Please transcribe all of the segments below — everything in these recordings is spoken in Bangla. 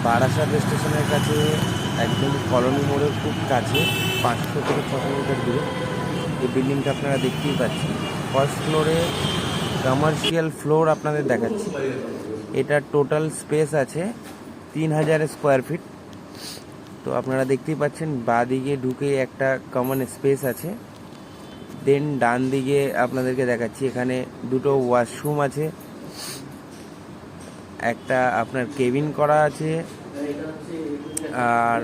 বারাসাত স্টেশনের কাছে একদম কলোনি মোড়ের খুব কাছে 500 থেকে 600 মিটার দূরে এই বিল্ডিংটা আপনারা দেখতেই পাচ্ছেন। ফার্স্ট ফ্লোরে কমার্শিয়াল ফ্লোর আপনাদের দেখাচ্ছি। এটা টোটাল স্পেস আছে 3000 স্কোয়ার ফিট। তো আপনারা দেখতেই পাচ্ছেন বাঁ দিকে ঢুকে একটা কমন স্পেস আছে। দেন ডান দিকে আপনাদেরকে দেখাচ্ছি, এখানে দুটো ওয়াশরুম আছে, একটা আপনার কেবিন করা আছে। আর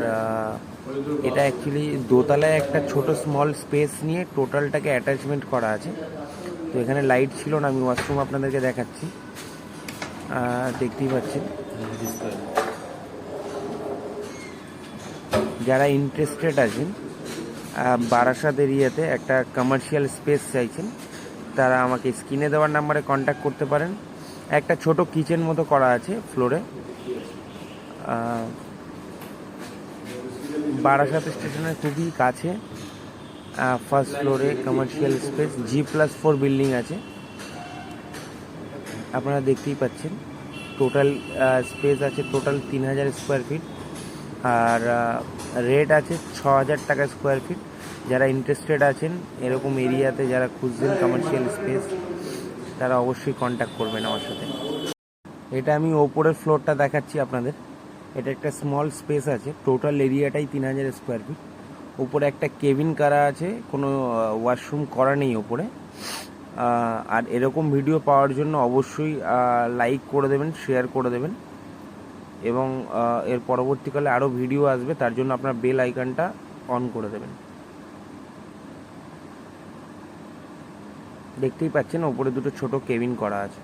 এটা অ্যাকচুয়ালি দোতলায় একটা ছোট স্মল স্পেস নিয়ে টোটালটাকে অ্যাটাচমেন্ট করা আছে। তো এখানে লাইট ছিল না, আমি ওয়াশরুম আপনাদেরকে দেখাচ্ছি, দেখতেই পাচ্ছেন। যারা ইন্টারেস্টেড আছেন বারাসাত এরিয়াতে একটা কমার্শিয়াল স্পেস চাইছেন, তারা আমাকে স্ক্রিনে দেওয়ার নাম্বারে কন্ট্যাক্ট করতে পারেন। একটা ছোট কিচেন মতো করা আছে ফ্লোরে। বারাসাত স্টেশনের খুবই কাছে ফার্স্ট ফ্লোরে কমার্শিয়াল স্পেস G+4 বিল্ডিং আছে। আপনারা দেখতেই পাচ্ছেন টোটাল স্পেস আছে টোটাল 3000 স্কোয়ার ফিট, আর রেট আছে 6000 টাকা স্কোয়ার ফিট। যারা ইন্টারেস্টেড আছেন এরকম এরিয়াতে, যারা খুঁজছেন কমার্শিয়াল স্পেস, তারা অবশ্যই কন্ট্যাক্ট করবেন আমার সাথে। এটা আমি ওপরের ফ্লোরটা দেখাচ্ছি আপনাদের। এটা একটা স্মল স্পেস আছে, টোটাল এরিয়াটাই 3000 স্কোয়ার ফিট। উপরে একটা কেবিন করা আছে, কোনো ওয়াশরুম করা নেই ওপরে। আর এরকম ভিডিও পাওয়ার জন্য অবশ্যই লাইক করে দেবেন, শেয়ার করে দেবেন, এবং এর পরবর্তীকালে আরও ভিডিও আসবে, তার জন্য আপনার বেল আইকনটা অন করে দেবেন। দেখতেই পাচ্ছেন ওপরে দুটো ছোট কেবিন করা আছে।